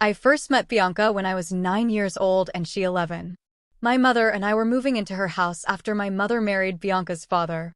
I first met Bianca when I was 9 years old and she 11. My mother and I were moving into her house after my mother married Bianca's father.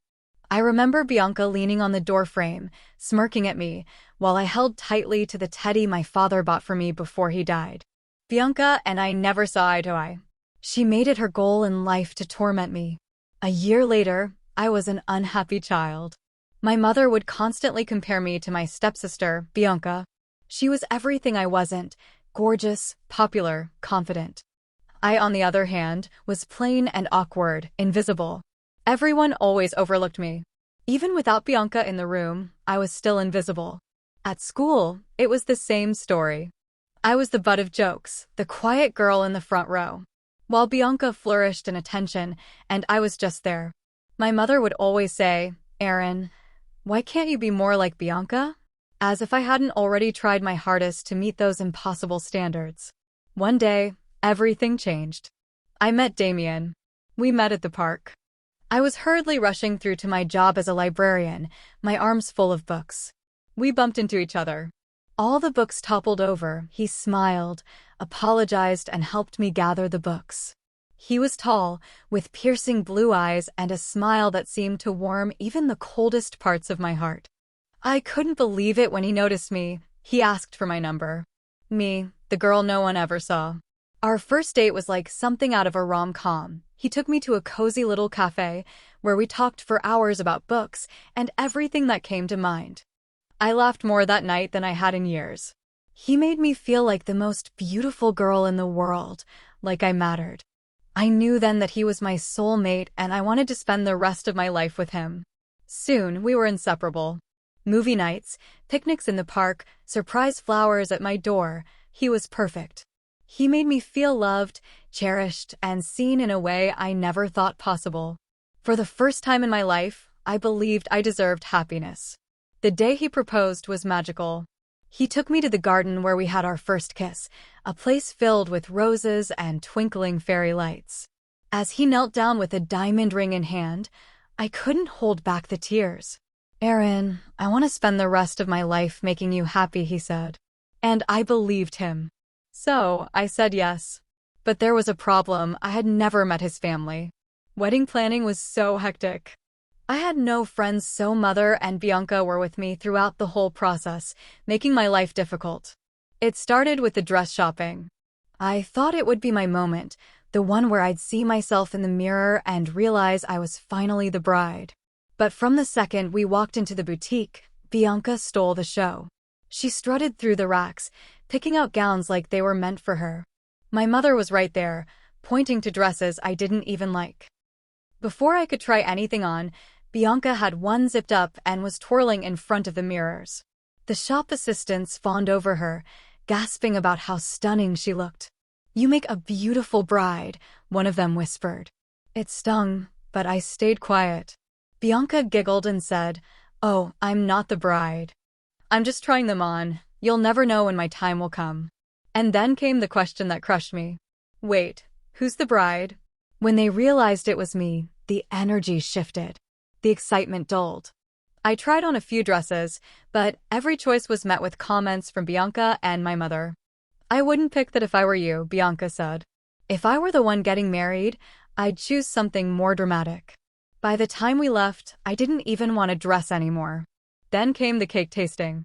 I remember Bianca leaning on the doorframe, smirking at me, while I held tightly to the teddy my father bought for me before he died. Bianca and I never saw eye to eye. She made it her goal in life to torment me. A year later, I was an unhappy child. My mother would constantly compare me to my stepsister, Bianca. She was everything I wasn't: gorgeous, popular, confident. I, on the other hand, was plain and awkward, invisible. Everyone always overlooked me. Even without Bianca in the room, I was still invisible. At school, it was the same story. I was the butt of jokes, the quiet girl in the front row, while Bianca flourished in attention, and I was just there. My mother would always say, "Erin, why can't you be more like Bianca?" As if I hadn't already tried my hardest to meet those impossible standards. One day, everything changed. I met Damien. We met at the park. I was hurriedly rushing through to my job as a librarian, my arms full of books. We bumped into each other. All the books toppled over. He smiled, apologized, and helped me gather the books. He was tall, with piercing blue eyes and a smile that seemed to warm even the coldest parts of my heart. I couldn't believe it when he noticed me. He asked for my number. Me, the girl no one ever saw. Our first date was like something out of a rom-com. He took me to a cozy little café where we talked for hours about books and everything that came to mind. I laughed more that night than I had in years. He made me feel like the most beautiful girl in the world, like I mattered. I knew then that he was my soulmate and I wanted to spend the rest of my life with him. Soon, we were inseparable. Movie nights, picnics in the park, surprise flowers at my door. He was perfect. He made me feel loved, cherished, and seen in a way I never thought possible. For the first time in my life, I believed I deserved happiness. The day he proposed was magical. He took me to the garden where we had our first kiss, a place filled with roses and twinkling fairy lights. As he knelt down with a diamond ring in hand, I couldn't hold back the tears. "Erin, I want to spend the rest of my life making you happy," he said. And I believed him. So, I said yes. But there was a problem. I had never met his family. Wedding planning was so hectic. I had no friends, so Mother and Bianca were with me throughout the whole process, making my life difficult. It started with the dress shopping. I thought it would be my moment, the one where I'd see myself in the mirror and realize I was finally the bride. But from the second we walked into the boutique, Bianca stole the show. She strutted through the racks, picking out gowns like they were meant for her. My mother was right there, pointing to dresses I didn't even like. Before I could try anything on, Bianca had one zipped up and was twirling in front of the mirrors. The shop assistants fawned over her, gasping about how stunning she looked. "You make a beautiful bride," one of them whispered. It stung, but I stayed quiet. Bianca giggled and said, "Oh, I'm not the bride. I'm just trying them on. You'll never know when my time will come." And then came the question that crushed me. "Wait, who's the bride?" When they realized it was me, the energy shifted. The excitement dulled. I tried on a few dresses, but every choice was met with comments from Bianca and my mother. "I wouldn't pick that if I were you," Bianca said. "If I were the one getting married, I'd choose something more dramatic." By the time we left, I didn't even want to dress anymore. Then came the cake tasting.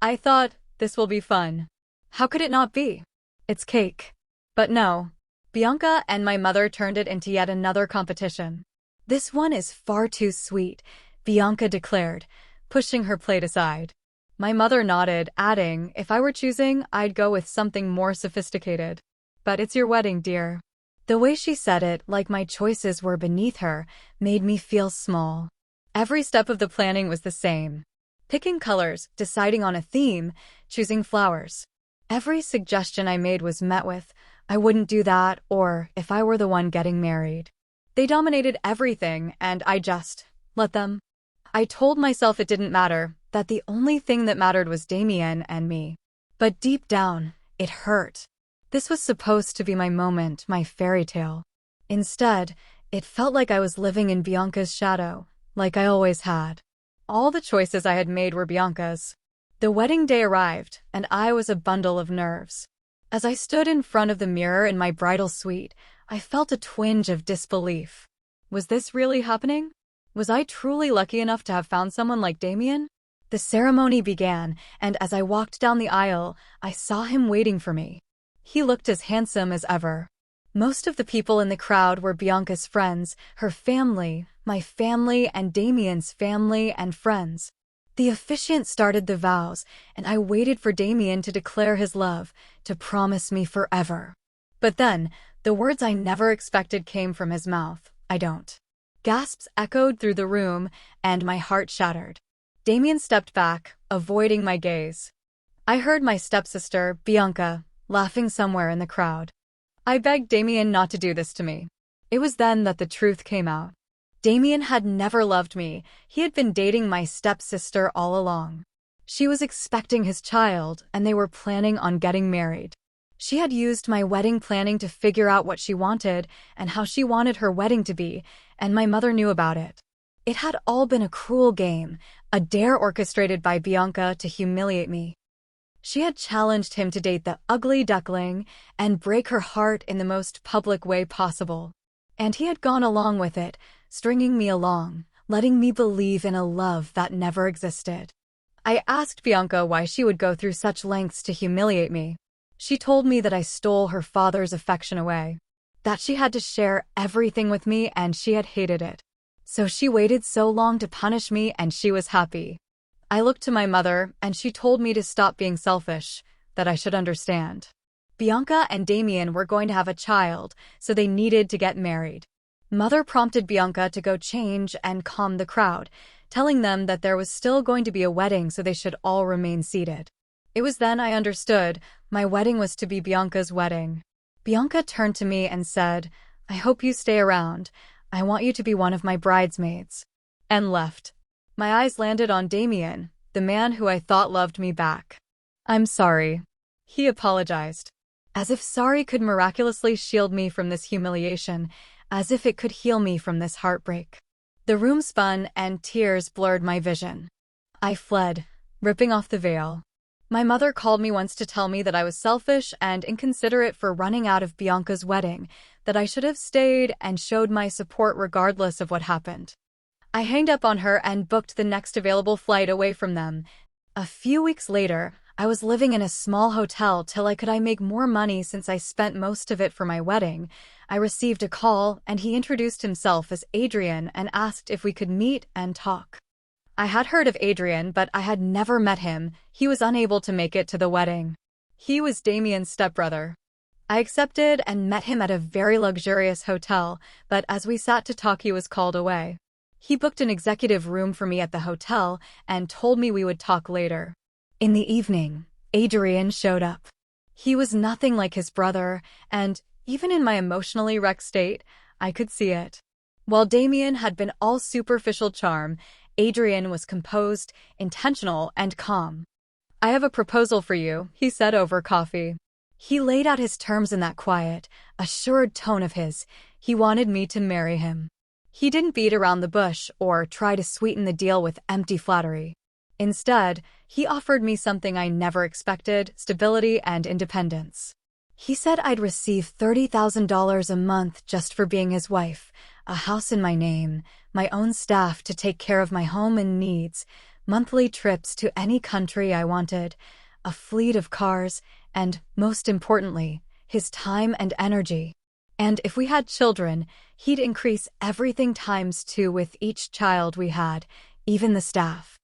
I thought, this will be fun. How could it not be? It's cake. But no. Bianca and my mother turned it into yet another competition. "This one is far too sweet," Bianca declared, pushing her plate aside. My mother nodded, adding, "If I were choosing, I'd go with something more sophisticated." "But it's your wedding, dear." The way she said it, like my choices were beneath her, made me feel small. Every step of the planning was the same. Picking colors, deciding on a theme, choosing flowers. Every suggestion I made was met with, "I wouldn't do that," or "if I were the one getting married." They dominated everything, and I just let them. I told myself it didn't matter, that the only thing that mattered was Damien and me. But deep down, it hurt. This was supposed to be my moment, my fairy tale. Instead, it felt like I was living in Bianca's shadow, like I always had. All the choices I had made were Bianca's. The wedding day arrived, and I was a bundle of nerves. As I stood in front of the mirror in my bridal suite, I felt a twinge of disbelief. Was this really happening? Was I truly lucky enough to have found someone like Damien? The ceremony began, and as I walked down the aisle, I saw him waiting for me. He looked as handsome as ever. Most of the people in the crowd were Bianca's friends, her family, my family, and Damien's family and friends. The officiant started the vows, and I waited for Damien to declare his love, to promise me forever. But then, the words I never expected came from his mouth. I don't. Gasps echoed through the room, and my heart shattered. Damien stepped back, avoiding my gaze. I heard my stepsister, Bianca, laughing somewhere in the crowd. I begged Damien not to do this to me. It was then that the truth came out. Damien had never loved me. He had been dating my stepsister all along. She was expecting his child, and they were planning on getting married. She had used my wedding planning to figure out what she wanted and how she wanted her wedding to be, and my mother knew about it. It had all been a cruel game, a dare orchestrated by Bianca to humiliate me. She had challenged him to date the ugly duckling and break her heart in the most public way possible. And he had gone along with it, stringing me along, letting me believe in a love that never existed. I asked Bianca why she would go through such lengths to humiliate me. She told me that I stole her father's affection away, that she had to share everything with me and she had hated it. So she waited so long to punish me and she was happy. I looked to my mother and she told me to stop being selfish, that I should understand. Bianca and Damien were going to have a child, so they needed to get married. Mother prompted Bianca to go change and calm the crowd, telling them that there was still going to be a wedding so they should all remain seated. It was then I understood my wedding was to be Bianca's wedding. Bianca turned to me and said, "I hope you stay around. I want you to be one of my bridesmaids," and left. My eyes landed on Damien, the man who I thought loved me back. "I'm sorry," he apologized. As if sorry could miraculously shield me from this humiliation, as if it could heal me from this heartbreak. The room spun and tears blurred my vision. I fled, ripping off the veil. My mother called me once to tell me that I was selfish and inconsiderate for running out of Bianca's wedding, that I should have stayed and showed my support regardless of what happened. I hanged up on her and booked the next available flight away from them. A few weeks later, I was living in a small hotel till I could make more money since I spent most of it for my wedding. I received a call and he introduced himself as Adrian and asked if we could meet and talk. I had heard of Adrian, but I had never met him. He was unable to make it to the wedding. He was Damien's stepbrother. I accepted and met him at a very luxurious hotel, but as we sat to talk he was called away. He booked an executive room for me at the hotel and told me we would talk later. In the evening, Adrian showed up. He was nothing like his brother, and even in my emotionally wrecked state, I could see it. While Damien had been all superficial charm, Adrian was composed, intentional, and calm. "I have a proposal for you," he said over coffee. He laid out his terms in that quiet, assured tone of his. He wanted me to marry him. He didn't beat around the bush or try to sweeten the deal with empty flattery. Instead, he offered me something I never expected: stability and independence. He said I'd receive $30,000 a month just for being his wife, a house in my name, my own staff to take care of my home and needs, monthly trips to any country I wanted, a fleet of cars, and, most importantly, his time and energy. And if we had children, he'd increase everything ×2 with each child we had, even the staff.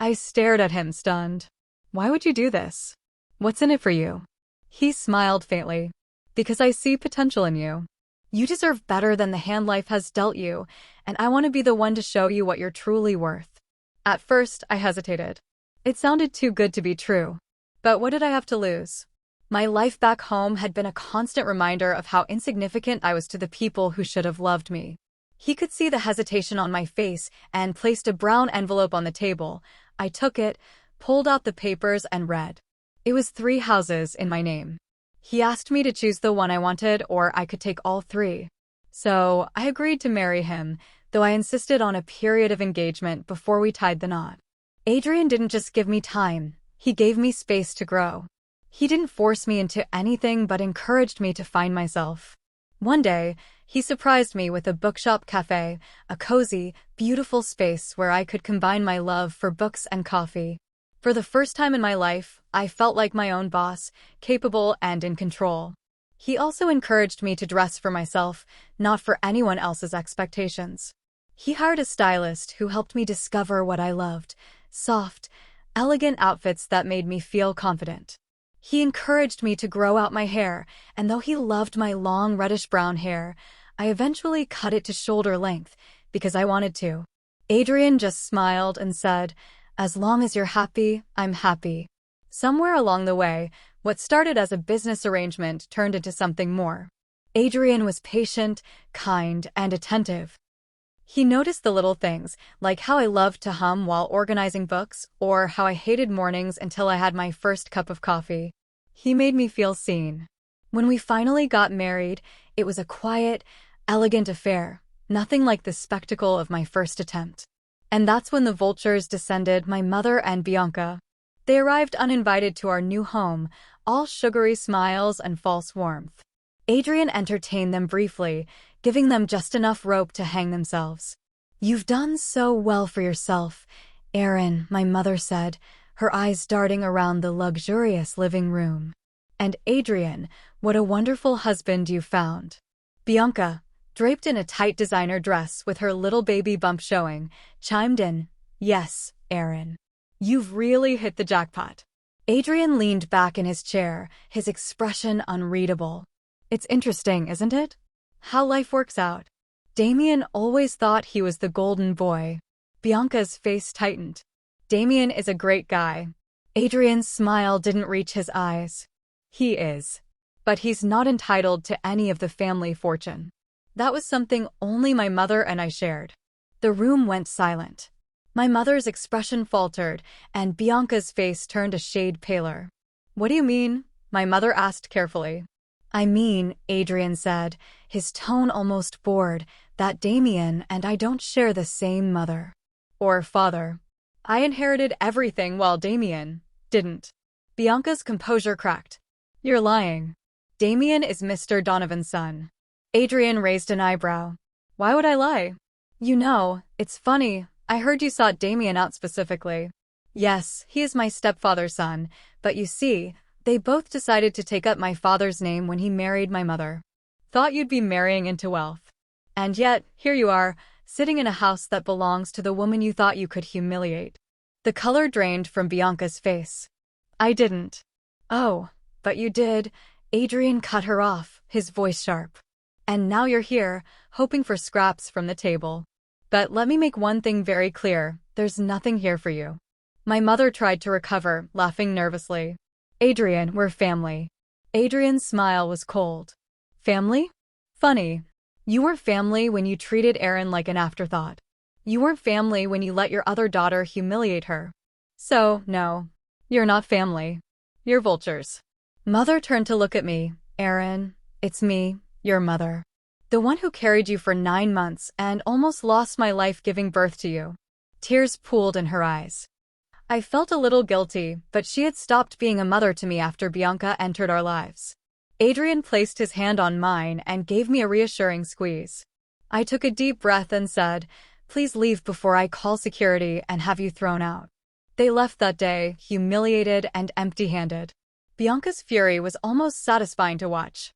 I stared at him, stunned. "Why would you do this? What's in it for you?" He smiled faintly. "Because I see potential in you. You deserve better than the hand life has dealt you, and I want to be the one to show you what you're truly worth." At first, I hesitated. It sounded too good to be true. But what did I have to lose? My life back home had been a constant reminder of how insignificant I was to the people who should have loved me. He could see the hesitation on my face and placed a brown envelope on the table. I took it, pulled out the papers, and read. It was 3 houses in my name. He asked me to choose the one I wanted, or I could take all 3. So I agreed to marry him, though I insisted on a period of engagement before we tied the knot. Adrian didn't just give me time, he gave me space to grow. He didn't force me into anything but encouraged me to find myself. One day, he surprised me with a bookshop café, a cozy, beautiful space where I could combine my love for books and coffee. For the first time in my life, I felt like my own boss, capable and in control. He also encouraged me to dress for myself, not for anyone else's expectations. He hired a stylist who helped me discover what I loved: soft, elegant outfits that made me feel confident. He encouraged me to grow out my hair, and though he loved my long reddish-brown hair, I eventually cut it to shoulder length because I wanted to. Adrian just smiled and said, "As long as you're happy, I'm happy." Somewhere along the way, what started as a business arrangement turned into something more. Adrian was patient, kind, and attentive. He noticed the little things, like how I loved to hum while organizing books, or how I hated mornings until I had my first cup of coffee. He made me feel seen. When we finally got married, it was a quiet, elegant affair, nothing like the spectacle of my first attempt. And that's when the vultures descended, my mother and Bianca. They arrived uninvited to our new home, all sugary smiles and false warmth. Adrian entertained them briefly, giving them just enough rope to hang themselves. "You've done so well for yourself, Erin," my mother said, her eyes darting around the luxurious living room. "And Adrian, what a wonderful husband you found." Bianca, draped in a tight designer dress with her little baby bump showing, chimed in, "Yes, Erin. You've really hit the jackpot." Adrian leaned back in his chair, his expression unreadable. "It's interesting, isn't it? How life works out. Damien always thought he was the golden boy." Bianca's face tightened. "Damien is a great guy." Adrian's smile didn't reach his eyes. "He is. But he's not entitled to any of the family fortune." That was something only my mother and I shared. The room went silent. My mother's expression faltered, and Bianca's face turned a shade paler. "What do you mean?" my mother asked carefully. "I mean," Adrian said, his tone almost bored, "that Damien and I don't share the same mother. Or father. I inherited everything while Damien didn't." Bianca's composure cracked. "You're lying. Damien is Mr. Donovan's son." Adrian raised an eyebrow. "Why would I lie?" "You know, it's funny, I heard you sought Damien out specifically." "Yes, he is my stepfather's son, but you see, they both decided to take up my father's name when he married my mother. Thought you'd be marrying into wealth. And yet, here you are, sitting in a house that belongs to the woman you thought you could humiliate." The color drained from Bianca's face. "I didn't." "Oh, but you did," Adrian cut her off, his voice sharp. "And now you're here, hoping for scraps from the table. But let me make one thing very clear, there's nothing here for you." My mother tried to recover, laughing nervously. "Adrian, we're family." Adrian's smile was cold. "Family? Funny. You weren't family when you treated Erin like an afterthought. You weren't family when you let your other daughter humiliate her. So, no, you're not family. You're vultures." Mother turned to look at me. "Erin, it's me, your mother. The one who carried you for 9 months and almost lost my life giving birth to you." Tears pooled in her eyes. I felt a little guilty, but she had stopped being a mother to me after Bianca entered our lives. Adrian placed his hand on mine and gave me a reassuring squeeze. I took a deep breath and said, "Please leave before I call security and have you thrown out." They left that day, humiliated and empty-handed. Bianca's fury was almost satisfying to watch.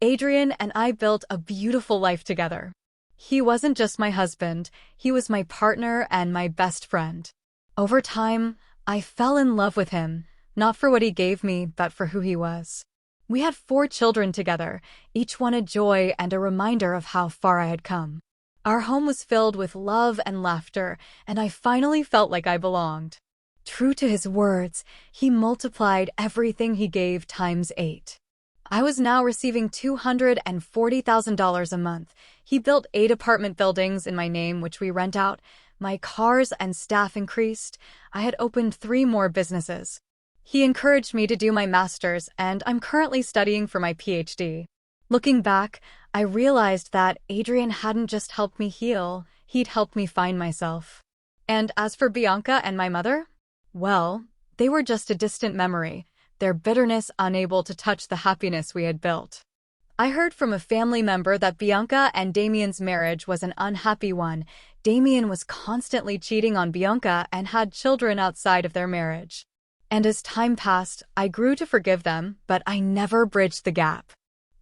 Adrian and I built a beautiful life together. He wasn't just my husband, he was my partner and my best friend. Over time, I fell in love with him, not for what he gave me, but for who he was. We had 4 children together, each one a joy and a reminder of how far I had come. Our home was filled with love and laughter, and I finally felt like I belonged. True to his words, he multiplied everything he gave times 8. I was now receiving $240,000 a month. He built 8 apartment buildings in my name, which we rent out. My cars and staff increased. I had opened 3 more businesses. He encouraged me to do my master's, and I'm currently studying for my PhD. Looking back, I realized that Adrian hadn't just helped me heal, he'd helped me find myself. And as for Bianca and my mother, well, they were just a distant memory, their bitterness unable to touch the happiness we had built. I heard from a family member that Bianca and Damien's marriage was an unhappy one. Damien was constantly cheating on Bianca and had children outside of their marriage. And as time passed, I grew to forgive them, but I never bridged the gap.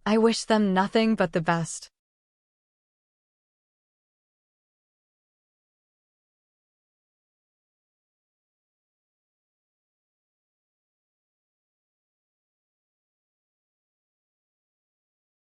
I wish them nothing but the best.